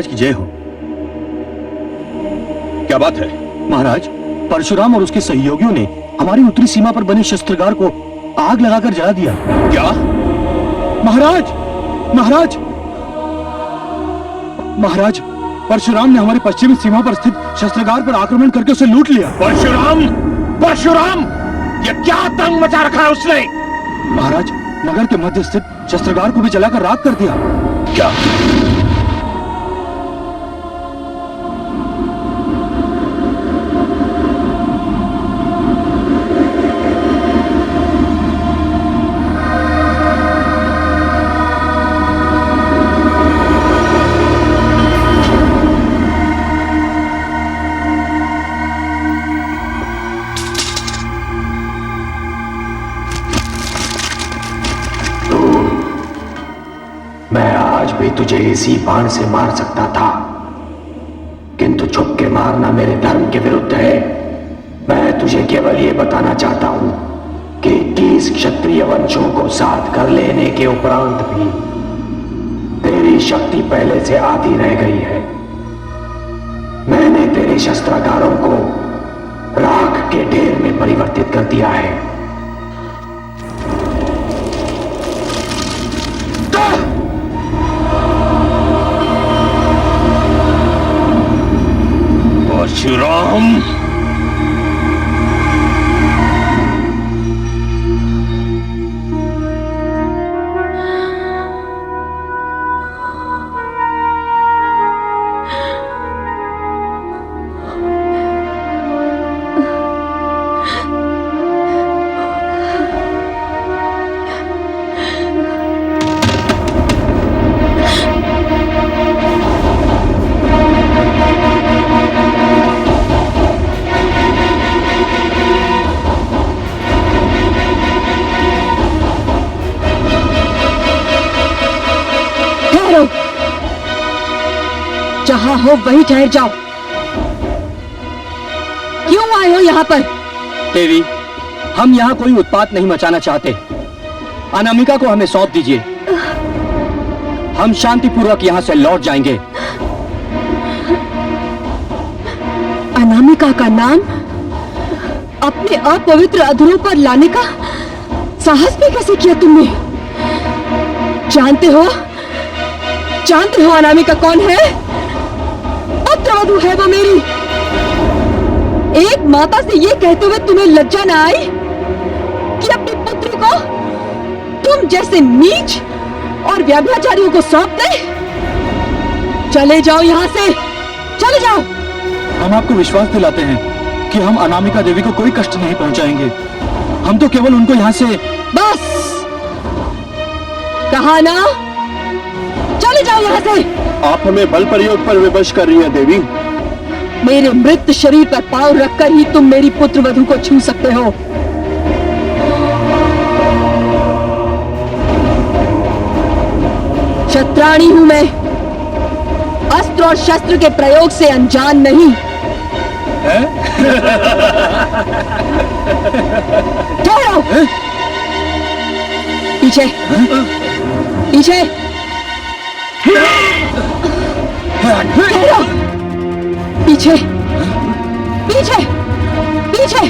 महाराज की जय हो। क्या बात है? महाराज, परशुराम और उसके सहयोगियों ने हमारी उत्तरी सीमा पर बने शस्त्रागार को आग लगाकर जला दिया। क्या? महाराज, महाराज, महाराज, परशुराम ने हमारी पश्चिमी सीमा पर स्थित शस्त्रागार पर आक्रमण करके उसे लूट लिया। परशुराम? परशुराम? ये क्या तंग मचा रखा है उसने? महाराज, नगर के मध्य स्थित शस्त्रागार को भी जलाकर राख कर दिया। क्या? तुझे इसी बाण से मार सकता था, किंतु छुप के मारना मेरे धर्म के विरुद्ध है। मैं तुझे केवल ये बताना चाहता हूं कि 30 क्षत्रिय वंशों को साथ कर लेने के उपरांत भी तेरी शक्ति पहले से आधी रह गई है। मैंने तेरे शस्त्रागारों को राख के ढेर में परिवर्तित कर दिया है। परशुराम, जहां हो वहीं ठहर जाओ। क्यों आए हो यहाँ पर? देवी, हम यहाँ कोई उत्पात नहीं मचाना चाहते। अनामिका को हमें सौंप दीजिए। हम शांतिपूर्वक यहाँ से लौट जाएंगे। अनामिका का नाम अपने अपवित्र अधरों पर लाने का साहस भी कैसे किया तुमने? जानते हो अनामिका कौन है? पुत्रवधू है वो मेरी। एक माता से ये कहते हुए तुम्हें लज्जा ना आई कि अपनी पुत्री को तुम जैसे नीच और व्यभिचारियों को सौंप दे? चले जाओ यहाँ से, चले जाओ। हम आपको विश्वास दिलाते हैं कि हम अनामिका देवी को कोई कष्ट नहीं पहुंचाएंगे। हम तो केवल उनको यहाँ से... बस कहा ना, चले जाओ यहाँ से। आप हमें बल प्रयोग पर विवश कर रही हैं देवी। मेरे मृत शरीर पर पांव रखकर ही तुम मेरी पुत्रवधू को छू सकते हो। शत्राणी हूं मैं, अस्त्र और शस्त्र के प्रयोग से अनजान नहीं। ठहरो, पीछे पीछे। ठहरो, पीछे पीछे पीछे।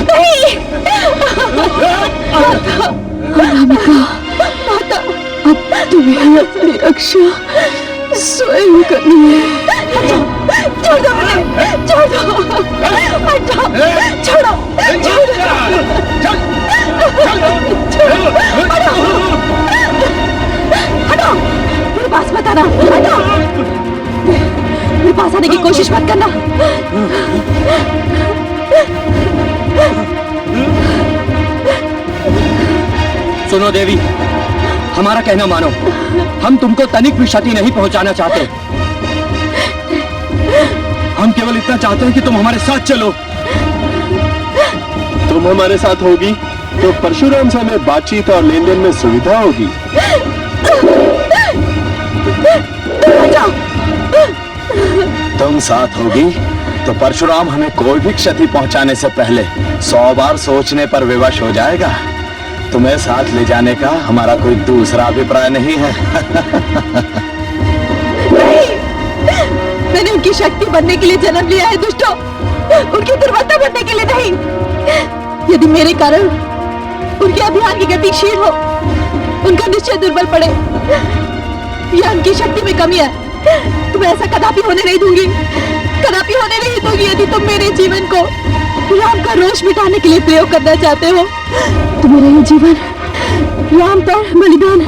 नहीं। अनामिका, माता, अब तुम्हें अपनी रक्षा स्वयं करनी है। छोड़ दो मुझे, छोड़ दो, हटो, छोड़ो, हटो, मेरे पास मत आना, हटो, मेरे पास आने की कोशिश मत करना। सुनो देवी, हमारा कहना मानो, हम तुमको तनिक भी क्षति नहीं पहुंचाना चाहते। हम केवल इतना चाहते हैं कि तुम हमारे साथ चलो। तुम हमारे साथ होगी तो परशुराम से हमें बातचीत और लेन देन में सुविधा होगी। तुम साथ होगी तो परशुराम हमें कोई भी क्षति पहुंचाने से पहले 100 बार सोचने पर विवश हो जाएगा। तुम्हें साथ ले जाने का हमारा कोई दूसरा अभिप्राय नहीं है। नहीं, मैंने उनकी शक्ति बनने के लिए जन्म लिया है दुष्टों, उनकी दुर्बलता बनने के लिए नहीं। यदि मेरे कारण उनके अभियान की गति क्षीण हो, उनका निश्चय दुर्बल पड़े या उनकी शक्ति में कमी है, तो मैं ऐसा कदापि होने नहीं दूंगी, कदापि होने नहीं दूंगी। यदि तुम मेरे जीवन को राम का रोष मिटाने के लिए प्रयोग करना चाहते हो तो मेरा ये जीवन राम पर बलिदान।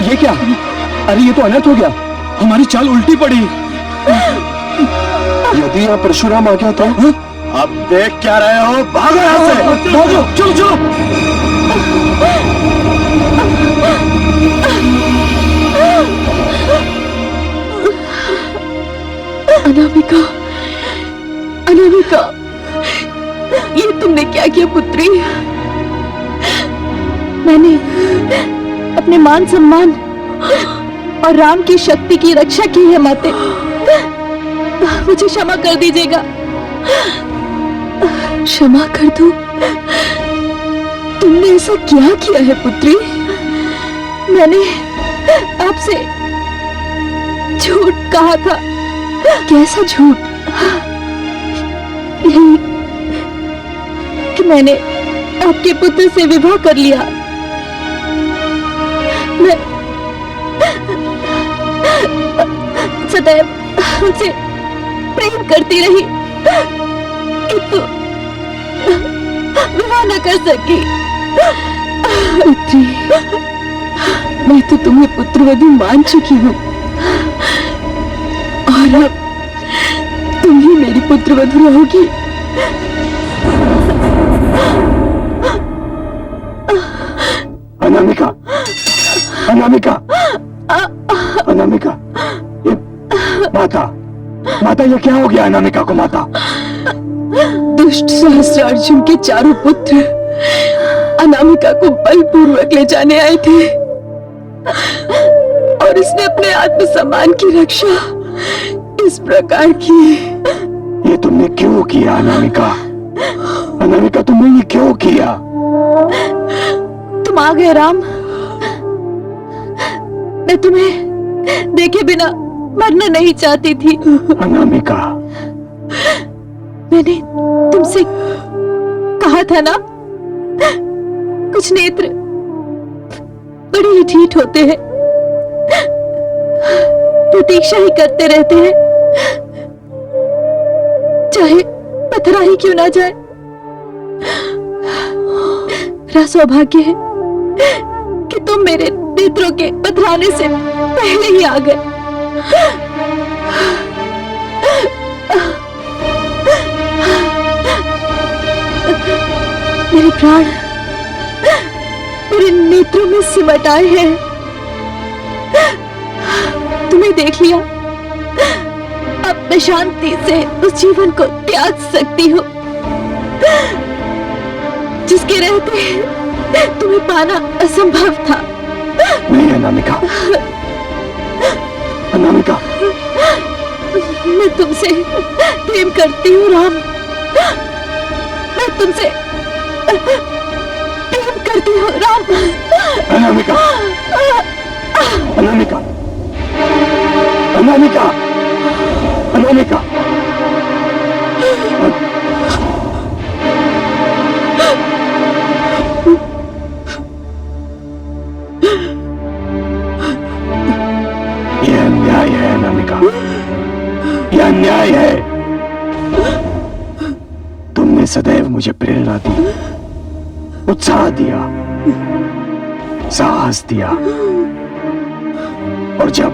ये क्या? अरे ये तो अनर्थ हो गया, हमारी चाल उल्टी पड़ी। यदि यहाँ परशुराम आ गया तो? अब देख क्या रहे हो, भागो यहाँ से। भागो, चलो चलो। अनामिका, अनामिका, ये तुमने क्या किया पुत्री? मैंने अपने मान सम्मान और राम की शक्ति की रक्षा की है माते, मुझे क्षमा कर दीजिएगा। क्षमा कर दूं? तुमने ऐसा क्या किया है पुत्री? मैंने आपसे झूठ कहा था। कैसा झूठ? यही कि मैंने आपके पुत्र से विवाह कर लिया। मैं सदैव उनसे प्रेम करती रही, किंतु विवाह न कर सकी। पुत्री, मैं तो तुम्हें पुत्रवधू मान चुकी हूँ और अब तुम ही मेरी पुत्रवधू रहोगी। अनामिका, अनामिका, अनामिका, ये माता, माता ये क्या हो गया अनामिका को? माता, दुष्ट सहस्त्रार्जुन के चारों पुत्र अनामिका को बलपूर्वक ले जाने आए थे और इसने अपने आत्मसम्मान की रक्षा इस प्रकार की। ये तुमने क्यों किया अनामिका? अनामिका तुमने ये क्यों किया? तुम आ गए राम, मैं तुम्हें देखे बिना मरना नहीं चाहती थी। अनामिका, मैंने तुमसे कहा था ना, कुछ नेत्र बड़े ही ढीठ होते हैं, प्रतीक्षा ही करते रहते हैं, चाहे पथरा ही क्यों ना जाए। मेरा सौभाग्य है कि तुम मेरे नेत्रों के पथराने से पहले ही आ गए। मेरे प्राण मेरे नेत्रों में सिमट आए हैं। तुम्हें देख लिया, अब मैं शांति से उस जीवन को त्याग सकती हूँ जिसके रहते तुम्हें पाना असंभव था। नहीं अनामिका, अनामिका, मैं तुमसे प्रेम करती हूँ राम, तुमसे प्रेम करती हूँ राम। अनामिका, अनामिका, अनामिका, अनामिका। यह अन्याय है अनामिका, यह अन्याय है। तुमने सदैव मुझे प्रेरणा दी, उत्साह दिया, साहस दिया, और जब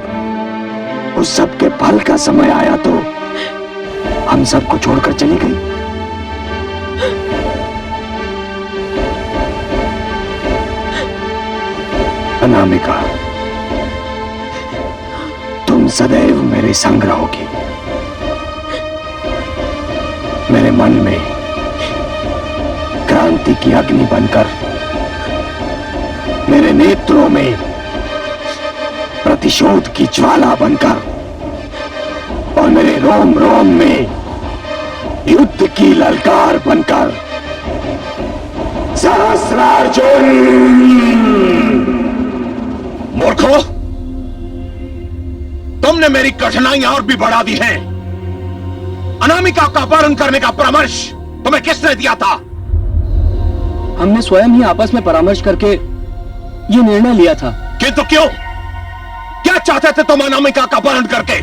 उस सब के फल का समय आया तो हम सबको छोड़कर चली गई। अनामिका, तुम सदैव मेरे संग रहोगी, मेरे मन में क्रांति की अग्नि बनकर, मेरे नेत्रों में प्रतिशोध की ज्वाला बनकर, और मेरे रोम रोम में युद्ध की ललकार बनकर। सहस्रार्जुन! मूर्खो, तुमने मेरी कठिनाइयां और भी बढ़ा दी हैं। अनामिका का अपहरण करने का परामर्श तुम्हें किसने दिया था? हमने स्वयं ही आपस में परामर्श करके ये निर्णय लिया था। किंतु क्यों? क्या चाहते थे तुम अनामिका का अपहरण करके?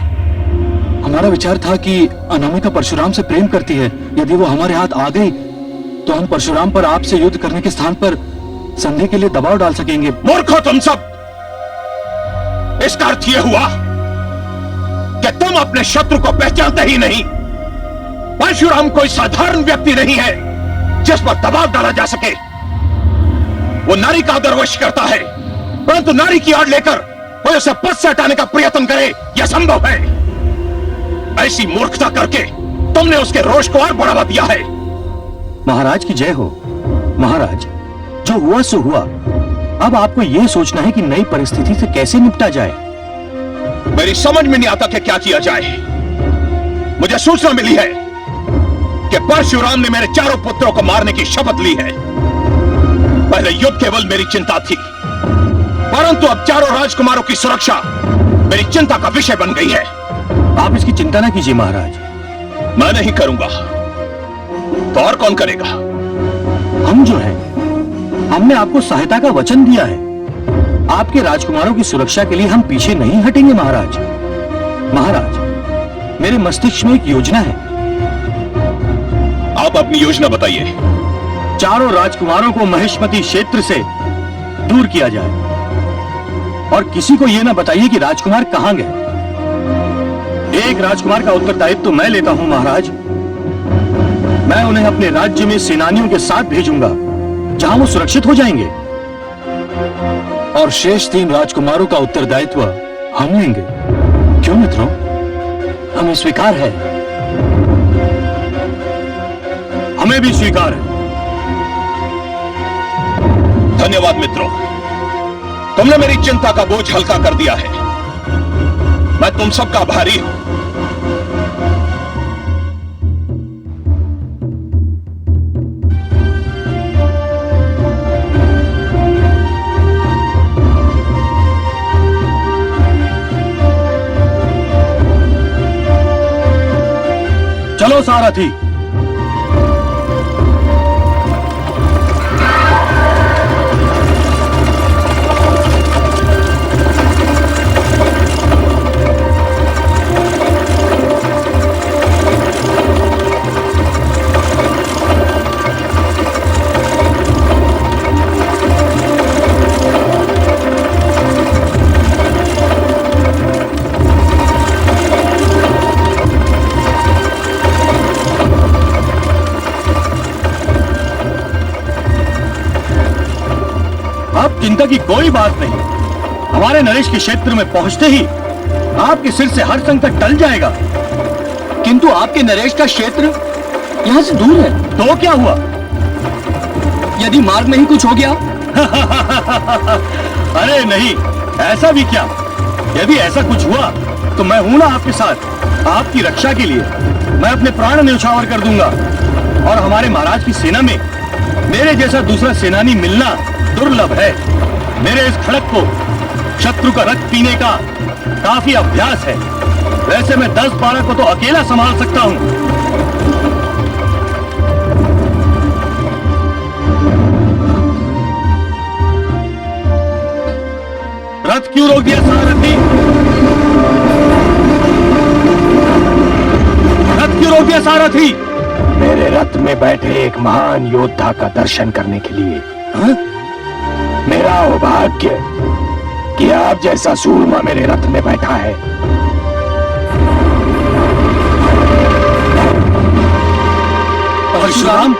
हमारा विचार था कि अनामिका परशुराम से प्रेम करती है। यदि वो हमारे हाथ आ गई तो हम परशुराम पर आपसे युद्ध करने के स्थान पर संधि के लिए दबाव डाल सकेंगे। मूर्खो तुम सब! इसका अर्थ यह हुआ कि तुम अपने शत्रु को पहचानते ही नहीं। परशुराम कोई साधारण व्यक्ति नहीं है जिस पर दबाव डाला जा सके। वो नारी का आदरवश करता है, परंतु नारी की आड़ लेकर कोई उसे पद से हटाने का प्रयत्न करे यह संभव है। ऐसी मूर्खता करके तुमने उसके रोष को और बढ़ावा दिया है। महाराज की जय हो। महाराज, जो हुआ सो हुआ। अब आपको यह सोचना है कि नई परिस्थिति से कैसे निपटा जाए। मेरी समझ में नहीं आता कि क्या किया जाए। मुझे सूचना मिली है कि परशुराम ने मेरे चारों पुत्रों को मारने की शपथ ली है। पहले युद्ध केवल मेरी चिंता थी, परंतु अब चारों राजकुमारों की सुरक्षा मेरी चिंता का विषय बन गई है। आप इसकी चिंता ना कीजिए महाराज। मैं नहीं करूंगा तो और कौन करेगा? हम जो है, हमने आपको सहायता का वचन दिया है। आपके राजकुमारों की सुरक्षा के लिए हम पीछे नहीं हटेंगे महाराज। महाराज, मेरे मस्तिष्क में एक योजना है। आप अपनी योजना बताइए। चारों राजकुमारों को महेशमती क्षेत्र से दूर किया जाए और किसी को यह ना बताइए कि राजकुमार कहां गए। एक राजकुमार का उत्तरदायित्व तो मैं लेता हूं महाराज। मैं उन्हें अपने राज्य में सेनानियों के साथ भेजूंगा जहां वो सुरक्षित हो जाएंगे, और शेष 3 राजकुमारों का उत्तरदायित्व हम लेंगे। क्यों मित्रों? हमें स्वीकार है। हमें भी स्वीकार है। धन्यवाद मित्रों, तुमने मेरी चिंता का बोझ हल्का कर दिया है। मैं तुम सबका आभारी हूं। चलो सारथी। चिंता की कोई बात नहीं। हमारे नरेश के क्षेत्र में पहुंचते ही आपके सिर से हर संकट टल जाएगा। किंतु आपके नरेश का क्षेत्र यहाँ से दूर है। तो क्या हुआ? यदि मार्ग में ही कुछ हो गया? अरे नहीं, ऐसा भी क्या। यदि ऐसा कुछ हुआ तो मैं हूं ना आपके साथ। आपकी रक्षा के लिए मैं अपने प्राण न्यौछावर कर दूंगा। और हमारे महाराज की सेना में मेरे जैसा दूसरा सेनानी मिलना दुर्लभ है। मेरे इस खड़क को शत्रु का रक्त पीने का काफी अभ्यास है। वैसे मैं 10-12 को तो अकेला संभाल सकता हूं। रथ क्यों रोक दिया सारथी? रथ क्यों रोक दिया सारथी? मेरे रथ में बैठे एक महान योद्धा का दर्शन करने के लिए। हाँ? मेरा सौभाग्य कि आप जैसा सूरमा मेरे रथ में बैठा है। परशुराम,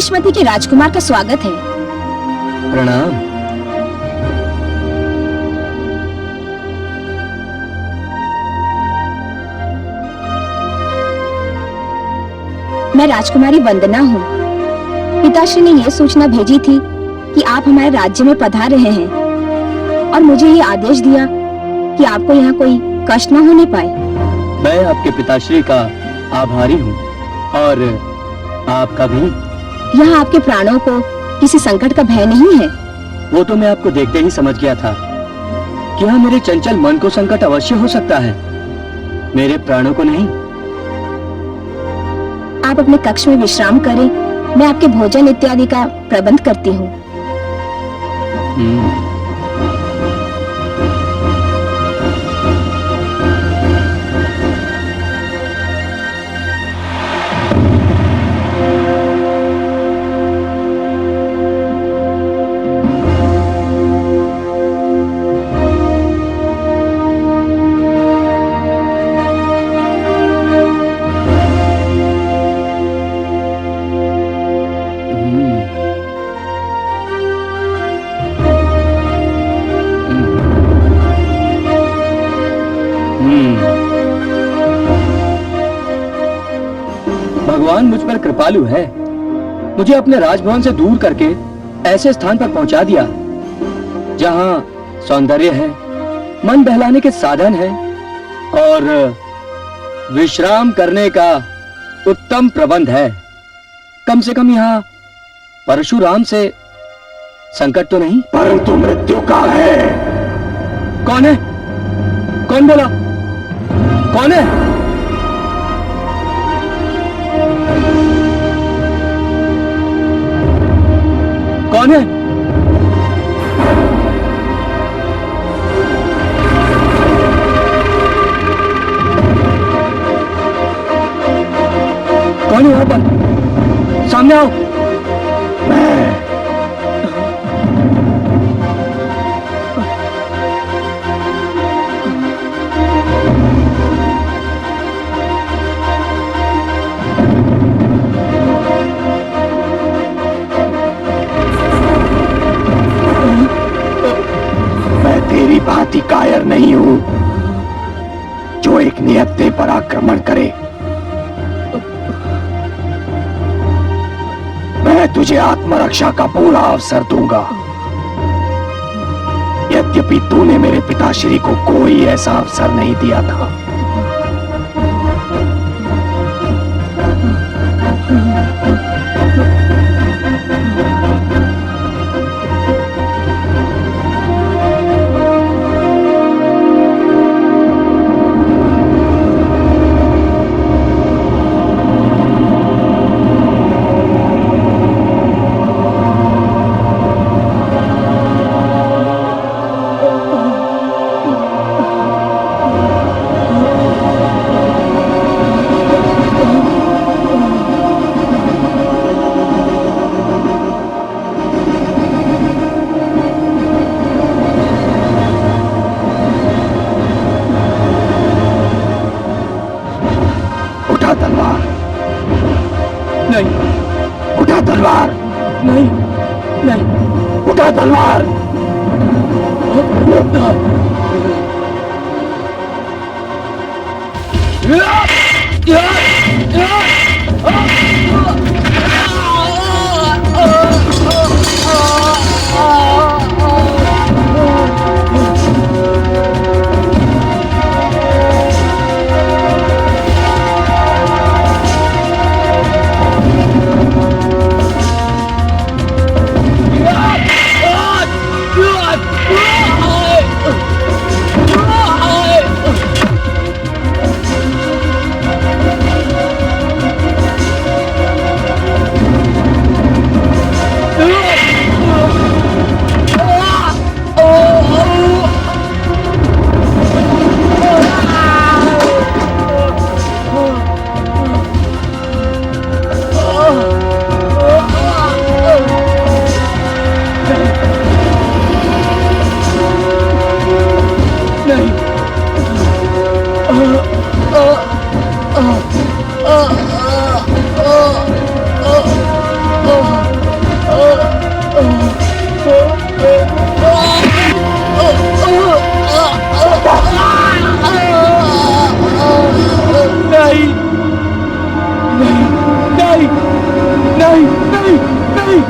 महिष्मति के राजकुमार का स्वागत है। प्रणाम। मैं राजकुमारी वंदना हूँ। पिताश्री ने यह सूचना भेजी थी कि आप हमारे राज्य में पधार रहे हैं और मुझे ये आदेश दिया कि आपको यहाँ कोई कष्ट न होने पाए। मैं आपके पिताश्री का आभारी हूँ और आपका भी। यहाँ आपके प्राणों को किसी संकट का भय नहीं है। वो तो मैं आपको देखते ही समझ गया था कि हाँ, मेरे चंचल मन को संकट अवश्य हो सकता है, मेरे प्राणों को नहीं। आप अपने कक्ष में विश्राम करें, मैं आपके भोजन इत्यादि का प्रबंध करती हूँ। भगवान मुझ पर कृपालु है, मुझे अपने राजभवन से दूर करके ऐसे स्थान पर पहुंचा दिया जहां सौंदर्य है, मन बहलाने के साधन है और विश्राम करने का उत्तम प्रबंध है। कम से कम यहाँ परशुराम से संकट तो नहीं। परंतु मृत्यु का है। कौन है? कौन बोला? कौन है? कौन है? कौन है यहाँ पर? सामने आओ। तेरी भांति कायर नहीं हूं जो एक निहत्थे पर आक्रमण करे। मैं तुझे आत्मरक्षा का पूरा अवसर दूंगा। यद्यपि तूने मेरे पिताश्री को कोई ऐसा अवसर नहीं दिया था। उठा तलवार। नहीं, नहीं। उठा तलवार। नहीं नहीं नहीं।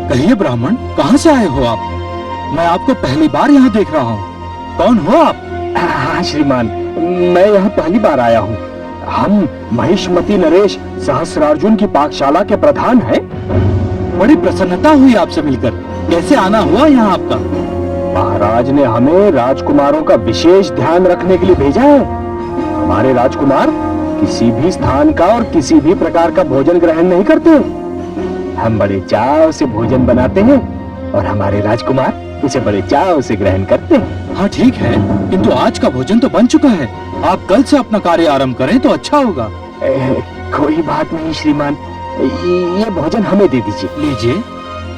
कहिए ब्राह्मण, कहाँ से आए हो आप? मैं आपको पहली बार यहाँ देख रहा हूँ। कौन हो आप? हाँ श्रीमान, मैं यहाँ पहली बार आया हूँ। हम महिष्मती नरेश सहस्रार्जुन की पाकशाला के प्रधान हैं। बड़ी प्रसन्नता हुई आपसे मिलकर। कैसे आना हुआ यहाँ आपका? महाराज ने हमें राजकुमारों का विशेष ध्यान रखने के लिए भेजा है। हमारे राजकुमार किसी भी स्थान का और किसी भी प्रकार का भोजन ग्रहण नहीं करते। हम बड़े चाव से भोजन बनाते हैं और हमारे राजकुमार उसे बड़े चाव से ग्रहण करते हैं। हाँ ठीक है, किंतु आज का भोजन तो बन चुका है। आप कल से अपना कार्य आरंभ करें तो अच्छा होगा। कोई बात नहीं श्रीमान, ये भोजन हमें दे दीजिए। लीजिए।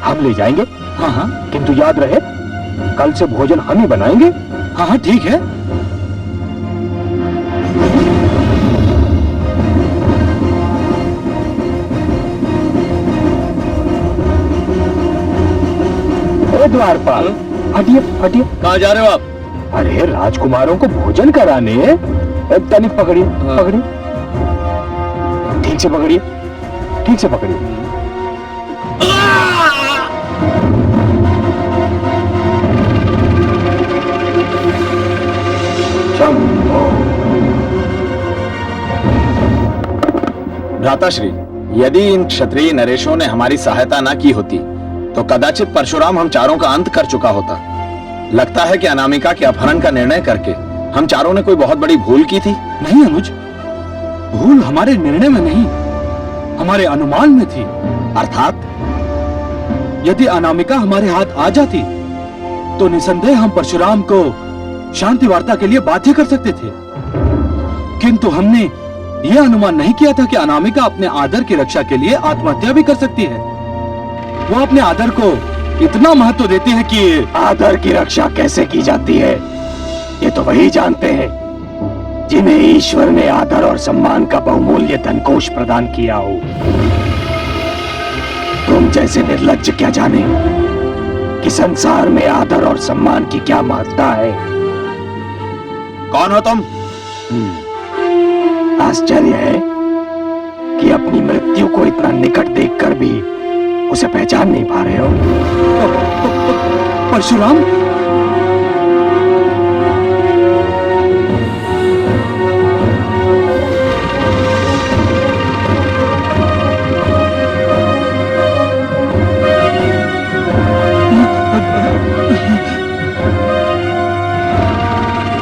हम ले जाएंगे। हाँ हाँ, किंतु याद रहे, कल से भोजन हम ही बनाएंगे। हाँ हाँ ठीक है। द्वारपाल, हटिए हटिए। कहाँ जा रहे हो आप? अरे राजकुमारों को भोजन कराने। तनिक पकड़िए पकड़िए, ठीक से पकड़िए, ठीक से पकड़िए। भ्राताश्री, यदि इन क्षत्रिय नरेशों ने हमारी सहायता न की होती तो कदाचित परशुराम हम चारों का अंत कर चुका होता। लगता है कि अनामिका के अपहरण का निर्णय करके हम चारों ने कोई बहुत बड़ी भूल की थी। नहीं अनुज, भूल हमारे निर्णय में नहीं, हमारे अनुमान में थी। अर्थात? यदि अनामिका हमारे हाथ आ जाती तो निसंदेह हम परशुराम को शांति वार्ता के लिए बाध्य कर सकते थे। किंतु हमने यह अनुमान नहीं किया था कि अनामिका अपने आदर की रक्षा के लिए आत्महत्या भी कर सकती है। वो अपने आदर को इतना महत्व देती है कि आदर की रक्षा कैसे की जाती है ये तो वही जानते हैं जिन्हें ईश्वर ने आदर और सम्मान का बहुमूल्य धनकोष प्रदान किया हो। तुम जैसे निर्लज्ज क्या जाने कि संसार में आदर और सम्मान की क्या महत्ता है। कौन हो तुम? आश्चर्य है कि अपनी मृत्यु को इतना निकट देखकर भी उसे पहचान नहीं पा रहे हो। परशुराम,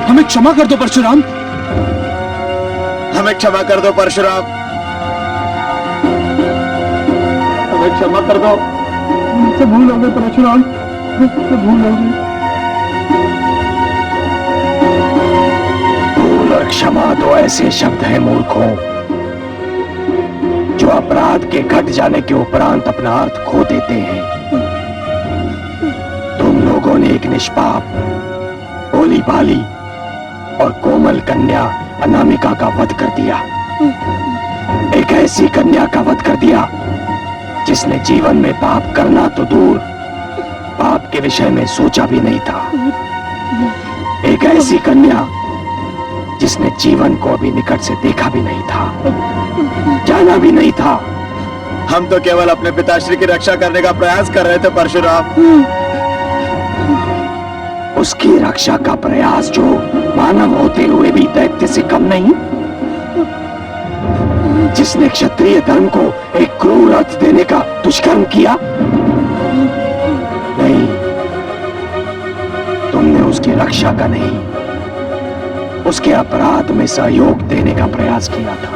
हमें क्षमा कर दो परशुराम। हमें क्षमा कर दो परशुराम। हमें क्षमा कर दो। मुझसे भूल हो गई परशुराम, मुझसे भूल हो गई। भूल और क्षमा तो ऐसे शब्द हैं मूर्खों, जो अपराध के घट जाने के उपरांत अपना अर्थ खो देते हैं। तुम लोगों ने एक निष्पाप, भोली भाली और कोमल कन्या अनामिका का वध कर दिया। एक ऐसी कन्या का वध कर दिया जिसने जीवन में पाप करना तो दूर, पाप के विषय में सोचा भी नहीं था। एक ऐसी कन्या जिसने जीवन को अभी निकट से देखा भी नहीं था, जाना भी नहीं था। हम तो केवल अपने पिताश्री की रक्षा करने का प्रयास कर रहे थे परशुराम। उसकी रक्षा का प्रयास जो मानव होते हुए भी दैत्य से कम नहीं, जिसने क्षत्रिय धर्म को एक क्रूर अर्थ देने का दुष्कर्म किया। नहीं, तुमने उसकी रक्षा का नहीं, उसके अपराध में सहयोग देने का प्रयास किया था।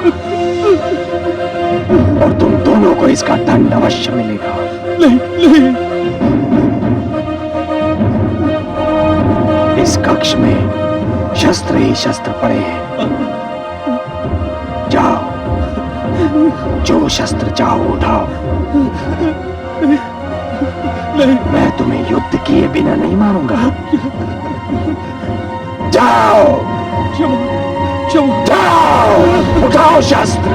और तुम दोनों को इसका दंड अवश्य मिलेगा। नहीं नहीं, इस कक्ष में शस्त्र ही शस्त्र पड़े हैं। जाओ, जो शस्त्र चाहो उठाओ। मैं तुम्हें युद्ध किए बिना नहीं मारूंगा। जाओ जाओ, उठाओ शस्त्र।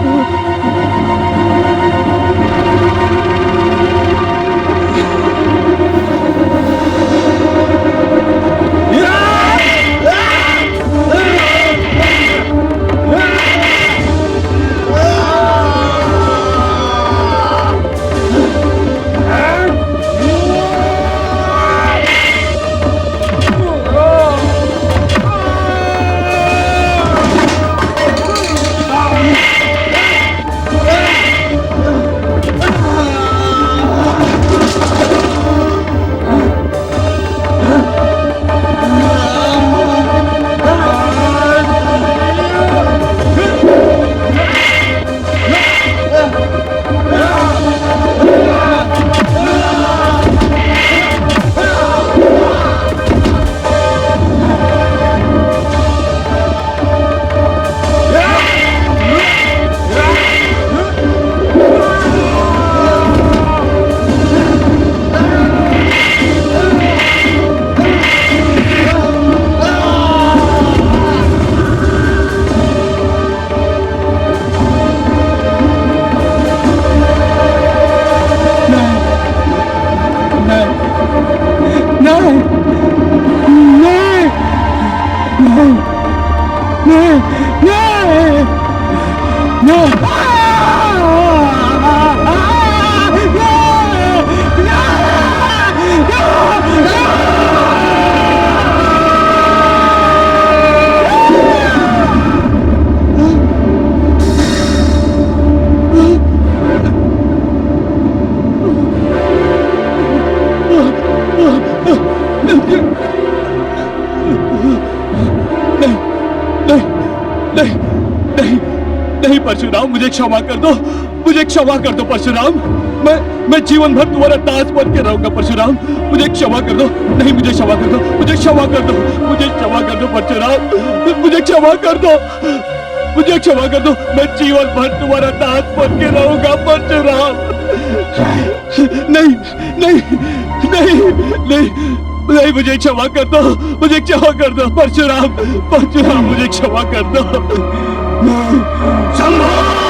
नहीं परशुराम, मुझे क्षमा कर दो, मुझे क्षमा कर दो परशुराम। मैं जीवन भर तुम्हारा दास बन के रहूंगा परशुराम, मुझे क्षमा कर दो। नहीं, मुझे क्षमा कर दो, मुझे क्षमा कर दो, मुझे क्षमा कर दो परशुराम, मुझे क्षमा कर दो, मुझे क्षमा कर दो। मैं जीवन भर तुम्हारा दास बन के रहूंगा परशुराम। नहीं नहीं नहीं नहीं नहीं, मुझे क्षमा कर दो, मुझे क्षमा कर दो परशुराम, परशुराम मुझे क्षमा कर दो। संभो!